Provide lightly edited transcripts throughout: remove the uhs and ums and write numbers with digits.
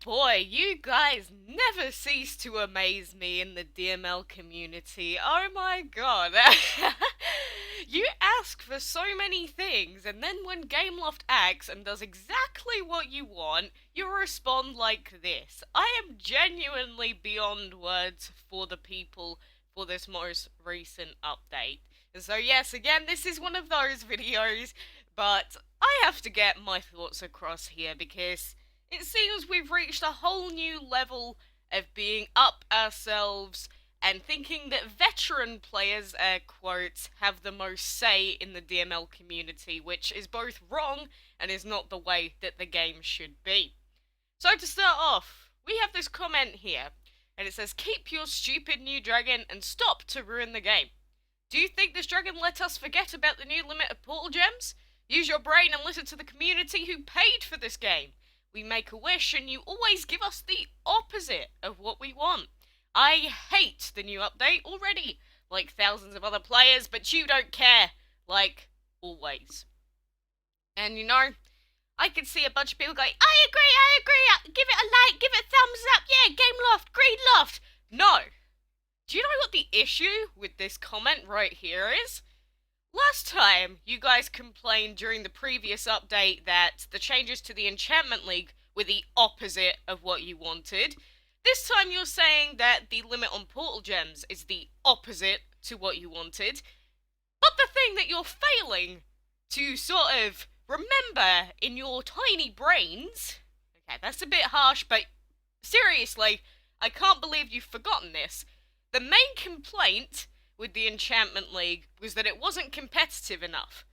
boy, you guys never cease to amaze me in the DML community. Oh my god. You ask for so many things, and then when Gameloft acts and does exactly what you want, you respond like this. I am genuinely beyond words for the people for this most recent update. And so yes, again, this is one of those videos, but I have to get my thoughts across here because it seems we've reached a whole new level of being up ourselves and thinking that veteran players, air quotes, have the most say in the DML community, which is both wrong and is not the way that the game should be. So to start off, we have this comment here, and it says, "Keep your stupid new dragon and stop to ruin the game. Do you think this dragon let us forget about the new limit of portal gems? Use your brain and listen to the community who paid for this game. We make a wish and you always give us the opposite of what we want. I hate the new update already, like thousands of other players, but you don't care, like always." And you know, I can see a bunch of people going, I agree, give it a like, give it a thumbs up, yeah, Gameloft, Greedsloft. No. Do you know what the issue with this comment right here is? Last time, you guys complained during the previous update that the changes to the Enchantment League were the opposite of what you wanted. This time you're saying that the limit on portal gems is the opposite to what you wanted. But the thing that you're failing to sort of remember in your tiny brains... Okay, that's a bit harsh, but seriously, I can't believe you've forgotten this. The main complaint with the Enchantment League was that it wasn't competitive enough.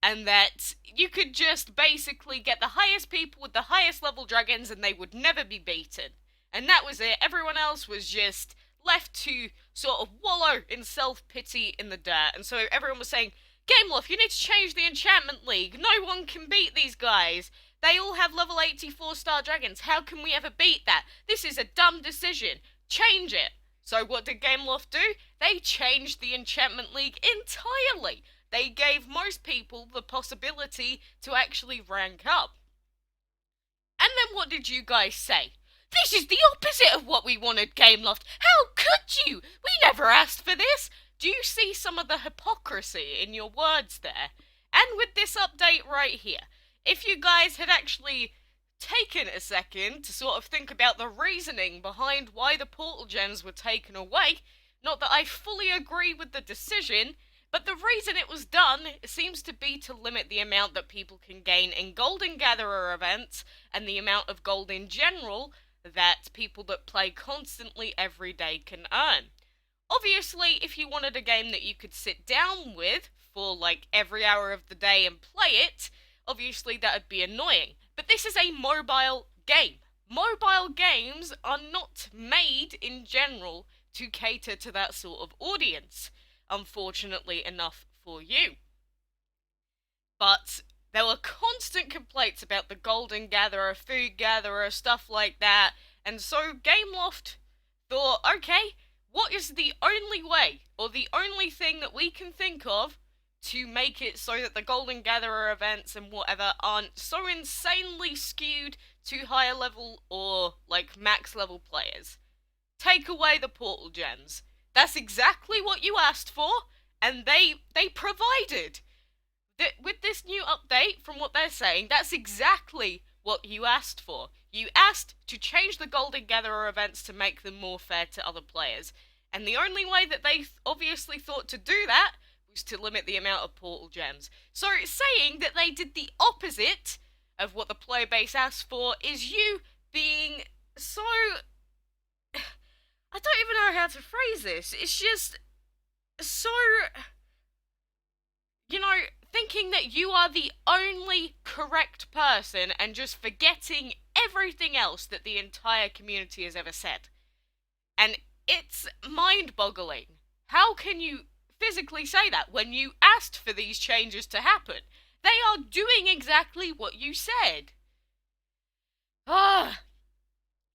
And that you could just basically get the highest people with the highest level dragons and they would never be beaten. And that was it. Everyone else was just left to sort of wallow in self-pity in the dirt. And so everyone was saying, Gameloft, you need to change the Enchantment League. No one can beat these guys. They all have level 84 star dragons. How can we ever beat that? This is a dumb decision. Change it. So what did Gameloft do? They changed the Enchantment League entirely. They gave most people the possibility to actually rank up. And then what did you guys say? This is the opposite of what we wanted, Gameloft. How could you? We never asked for this. Do you see some of the hypocrisy in your words there? And with this update right here, if you guys had actually taken a second to sort of think about the reasoning behind why the portal gems were taken away, not that I fully agree with the decision, but the reason it was done seems to be to limit the amount that people can gain in Golden Gatherer events and the amount of gold in general that people that play constantly every day can earn. Obviously, if you wanted a game that you could sit down with for like every hour of the day and play it, obviously that would be annoying. But this is a mobile game. Mobile games are not made in general to cater to that sort of audience, unfortunately enough for you. But there were constant complaints about the Golden Gatherer, Food Gatherer, stuff like that, and so Gameloft thought, okay, what is the only way, or the only thing that we can think of to make it so that the Golden Gatherer events and whatever aren't so insanely skewed to higher level or like max level players? Take away the portal gems. That's exactly what you asked for, and they provided. With this new update, from what they're saying, that's exactly what you asked for. You asked to change the Golden Gatherer events to make them more fair to other players. And the only way that they obviously thought to do that was to limit the amount of portal gems. So it's saying that they did the opposite of what the player base asked for is you being so... I don't even know how to phrase this. It's just so... You know, thinking that you are the only correct person and just forgetting everything else that the entire community has ever said. And it's mind-boggling. How can you physically say that when you asked for these changes to happen? They are doing exactly what you said.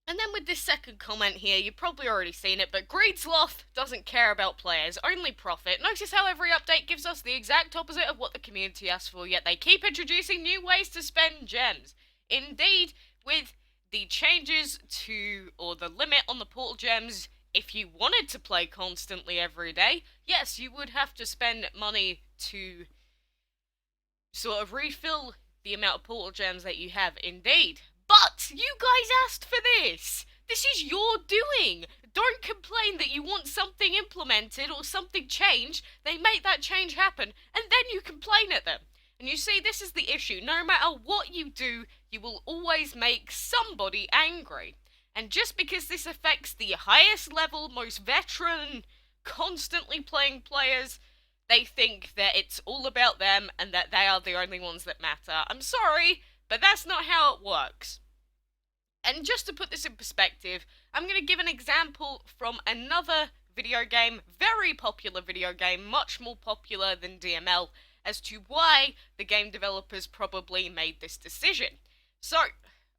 And then with this second comment here, you've probably already seen it, but Greedsloft doesn't care about players, only profit. Notice how every update gives us the exact opposite of what the community asked for, yet they keep introducing new ways to spend gems. Indeed, with the changes to, or the limit on the portal gems, if you wanted to play constantly every day, yes, you would have to spend money to sort of refill the amount of portal gems that you have, indeed. But you guys asked for this! This is your doing! Don't complain that you want something implemented or something changed. They make that change happen, and then you complain at them. And you see, this is the issue. No matter what you do, you will always make somebody angry. And just because this affects the highest level, most veteran, constantly playing players, they think that it's all about them and that they are the only ones that matter. I'm sorry, but that's not how it works. And just to put this in perspective, I'm going to give an example from another video game, very popular video game, much more popular than DML, as to why the game developers probably made this decision. So,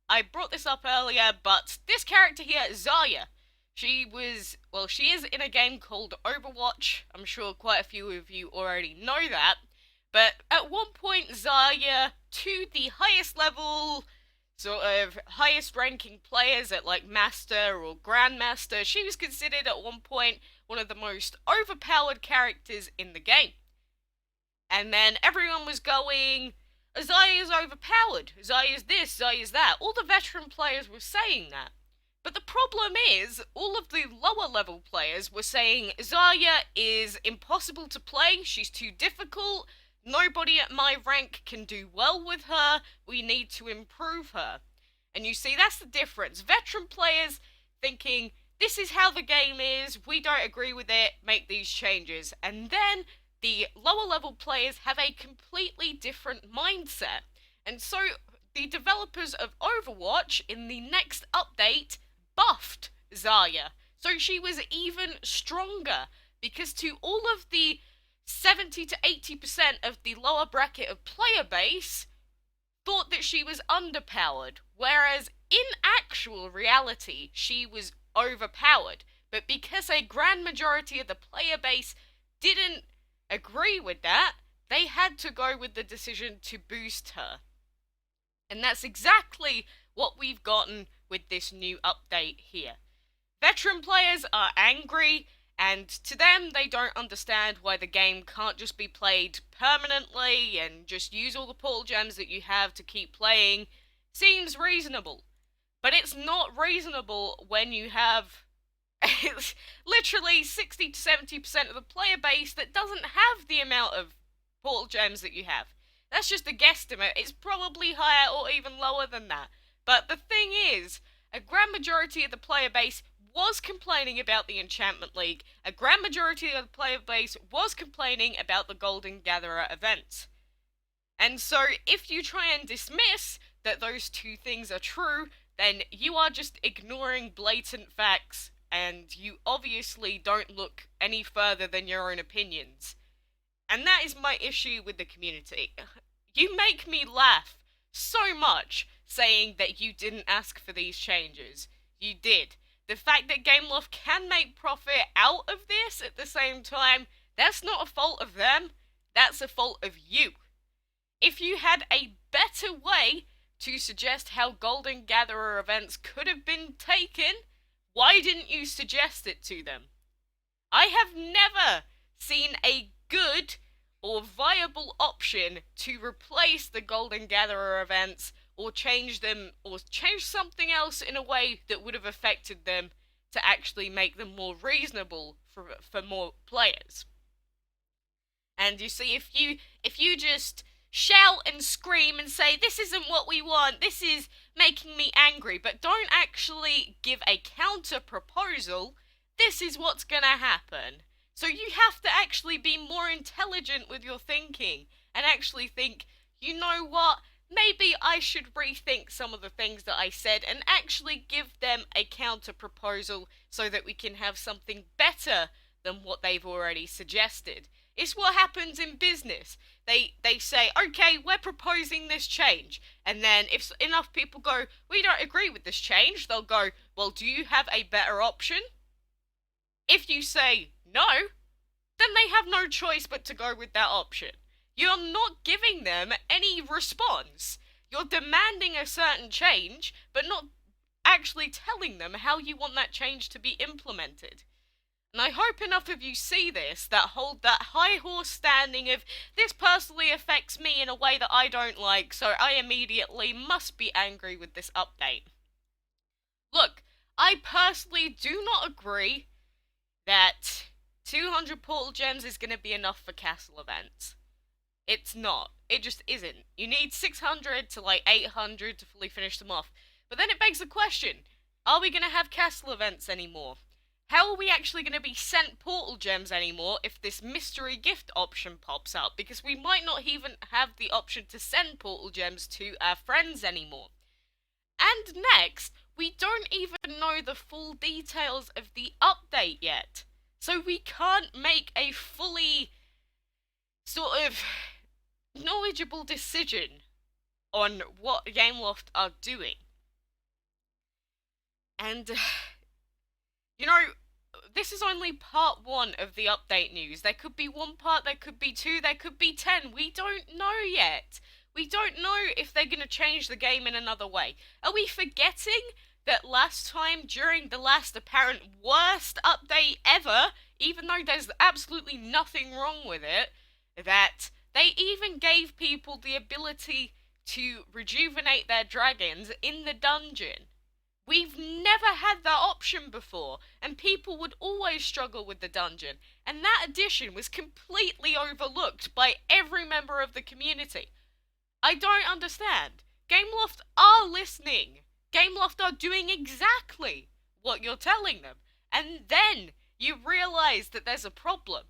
I brought this up earlier, but this character here, Zarya, she is in a game called Overwatch. I'm sure quite a few of you already know that. But at one point, Zarya, to the highest level, sort of highest ranking players at like Master or Grandmaster, she was considered at one point one of the most overpowered characters in the game. And then everyone was going, Zarya's overpowered, Zarya's this, Zarya's that. All the veteran players were saying that. But the problem is, all of the lower level players were saying, Zarya is impossible to play, she's too difficult, nobody at my rank can do well with her, we need to improve her. And you see, that's the difference. Veteran players thinking, this is how the game is, we don't agree with it, make these changes. And then the lower level players have a completely different mindset. And so the developers of Overwatch in the next update buffed Zarya. So she was even stronger, because to all of the 70 to 80% of the lower bracket of player base thought that she was underpowered, whereas in actual reality she was overpowered. But because a grand majority of the player base didn't agree with that, they had to go with the decision to boost her. And that's exactly what we've gotten with this new update here. Veteran players are angry, and to them, they don't understand why the game can't just be played permanently and just use all the portal gems that you have to keep playing. Seems reasonable. But it's not reasonable when you have literally 60 to 70% of the player base that doesn't have the amount of portal gems that you have. That's just a guesstimate. It's probably higher or even lower than that. But the thing is, a grand majority of the player base was complaining about the Enchantment League. A grand majority of the player base was complaining about the Golden Gatherer events. And so, if you try and dismiss that those two things are true, then you are just ignoring blatant facts, and you obviously don't look any further than your own opinions. And that is my issue with the community. You make me laugh so much saying that you didn't ask for these changes. You did. The fact that Gameloft can make profit out of this at the same time, that's not a fault of them, that's a fault of you. If you had a better way to suggest how Golden Gatherer events could have been taken, why didn't you suggest it to them? I have never seen a good or viable option to replace the Golden Gatherer events, or change them, or change something else in a way that would have affected them to actually make them more reasonable for more players. And you see, if you just shout and scream and say, this isn't what we want, this is making me angry, but don't actually give a counter proposal, this is what's gonna happen. So you have to actually be more intelligent with your thinking, and actually think, you know what, maybe I should rethink some of the things that I said, and actually give them a counter proposal so that we can have something better than what they've already suggested. It's what happens in business. They say, okay, we're proposing this change. And then if enough people go, we don't agree with this change, they'll go, well, do you have a better option? If you say no, then they have no choice but to go with that option. You're not giving them any response. You're demanding a certain change, but not actually telling them how you want that change to be implemented. And I hope enough of you see this, that hold that high horse standing of, this personally affects me in a way that I don't like, so I immediately must be angry with this update. Look, I personally do not agree that 200 portal gems is going to be enough for castle events. It's not. It just isn't. You need 600 to like 800 to fully finish them off. But then it begs the question, are we going to have castle events anymore? How are we actually going to be sent portal gems anymore if this mystery gift option pops up? Because we might not even have the option to send portal gems to our friends anymore. And next, we don't even know the full details of the update yet. So we can't make a fully sort of knowledgeable decision on what Gameloft are doing. And, you know, this is only part 1 of the update news. There could be 1 part, there could be 2, there could be 10. We don't know yet. We don't know if they're going to change the game in another way. Are we forgetting that last time, during the last apparent worst update ever, even though there's absolutely nothing wrong with it, that they even gave people the ability to rejuvenate their dragons in the dungeon? We've never had that option before, and people would always struggle with the dungeon, and that addition was completely overlooked by every member of the community. I don't understand. Gameloft are listening. Gameloft are doing exactly what you're telling them, and then you realise that there's a problem.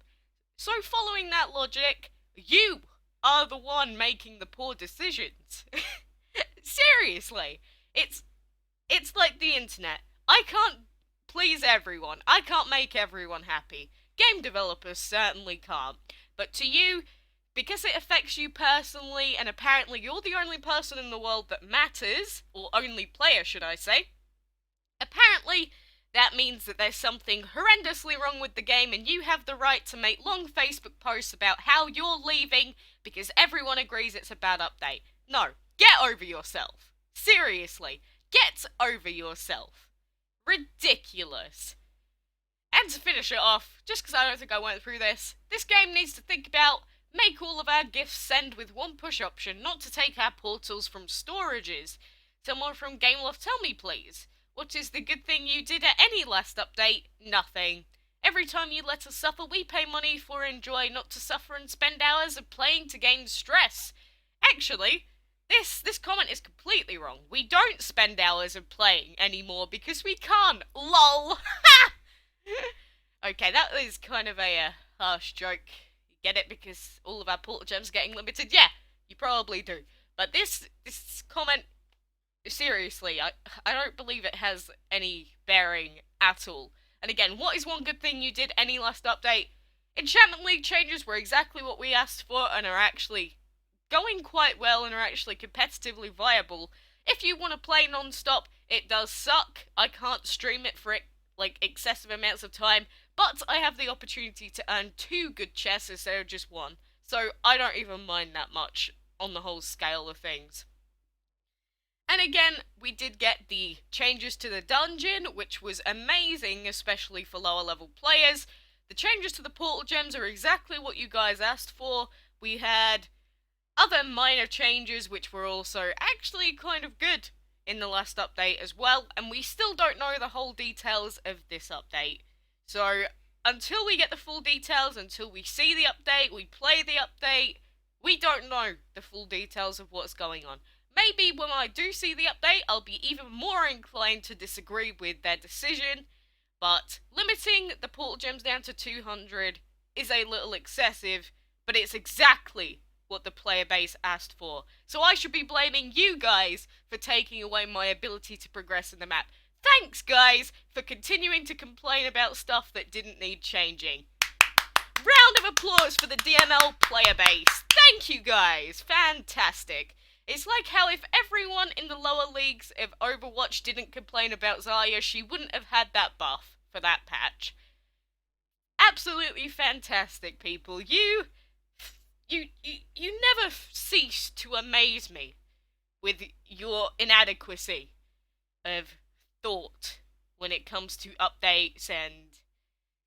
So following that logic, you are the one making the poor decisions. Seriously, it's like the internet. I can't please everyone. I can't make everyone happy. Game developers certainly can't. But to you, because it affects you personally, and apparently you're the only person in the world that matters, or only player, should I say, apparently that means that there's something horrendously wrong with the game, and you have the right to make long Facebook posts about how you're leaving because everyone agrees it's a bad update. No, get over yourself. Seriously, get over yourself. Ridiculous. And to finish it off, just because I don't think I went through this game needs to think about, make all of our gifts send with 1 push option, not to take our portals from storages. Someone from Gameloft, tell me please, what is the good thing you did at any last update? Nothing. Every time you let us suffer, we pay money for enjoy, not to suffer and spend hours of playing to gain stress. Actually, this comment is completely wrong. We don't spend hours of playing anymore because we can't. LOL. Okay, that was kind of a harsh joke. You get it because all of our portal gems are getting limited? Yeah, you probably do. But this comment, seriously, I don't believe it has any bearing at all. And again, what is one good thing you did any last update? Enchantment League changes were exactly what we asked for and are actually going quite well and are actually competitively viable. If you want to play non-stop, it does suck. I can't stream it for like excessive amounts of time, but I have the opportunity to earn 2 good chests instead of just 1, so I don't even mind that much on the whole scale of things. And again, we did get the changes to the dungeon, which was amazing, especially for lower level players. The changes to the portal gems are exactly what you guys asked for. We had other minor changes, which were also actually kind of good in the last update as well, and we still don't know the whole details of this update. So, until we get the full details, until we see the update, we play the update, we don't know the full details of what's going on. Maybe when I do see the update, I'll be even more inclined to disagree with their decision, but limiting the portal gems down to 200 is a little excessive, but it's exactly what the player base asked for. So I should be blaming you guys for taking away my ability to progress in the map. Thanks, guys, for continuing to complain about stuff that didn't need changing. Round of applause for the DML player base. Thank you, guys. Fantastic. It's like how if everyone in the lower leagues of Overwatch didn't complain about Zarya, she wouldn't have had that buff for that patch. Absolutely fantastic, people. You never cease to amaze me with your inadequacy of thought when it comes to updates and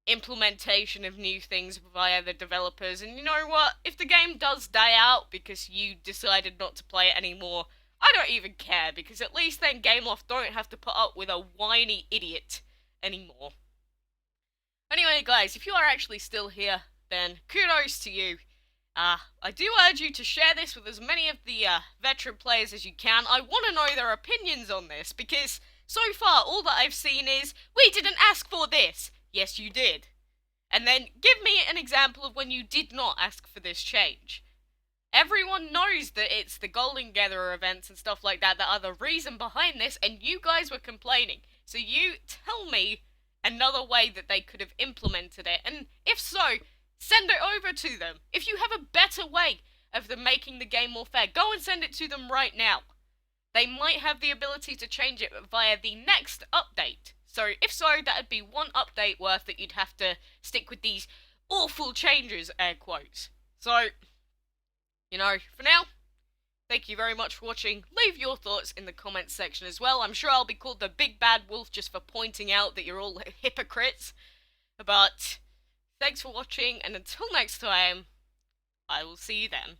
implementation of new things via the developers. And you know what? If the game does die out because you decided not to play it anymore, I don't even care, because at least then Gameloft don't have to put up with a whiny idiot anymore. Anyway, guys, if you are actually still here, then kudos to you. I do urge you to share this with as many of the veteran players as you can. I want to know their opinions on this, because so far all that I've seen is, we didn't ask for this. Yes, you did. And then give me an example of when you did not ask for this change. Everyone knows that it's the Golden Gatherer events and stuff like that that are the reason behind this, and you guys were complaining. So you tell me another way that they could have implemented it, and if so, send it over to them. If you have a better way of them making the game more fair, go and send it to them right now. They might have the ability to change it via the next update. So if so, that'd be one update worth that you'd have to stick with these awful changes, air quotes. So, you know, for now, thank you very much for watching. Leave your thoughts in the comments section as well. I'm sure I'll be called the big bad wolf just for pointing out that you're all hypocrites. But thanks for watching, and until next time, I will see you then.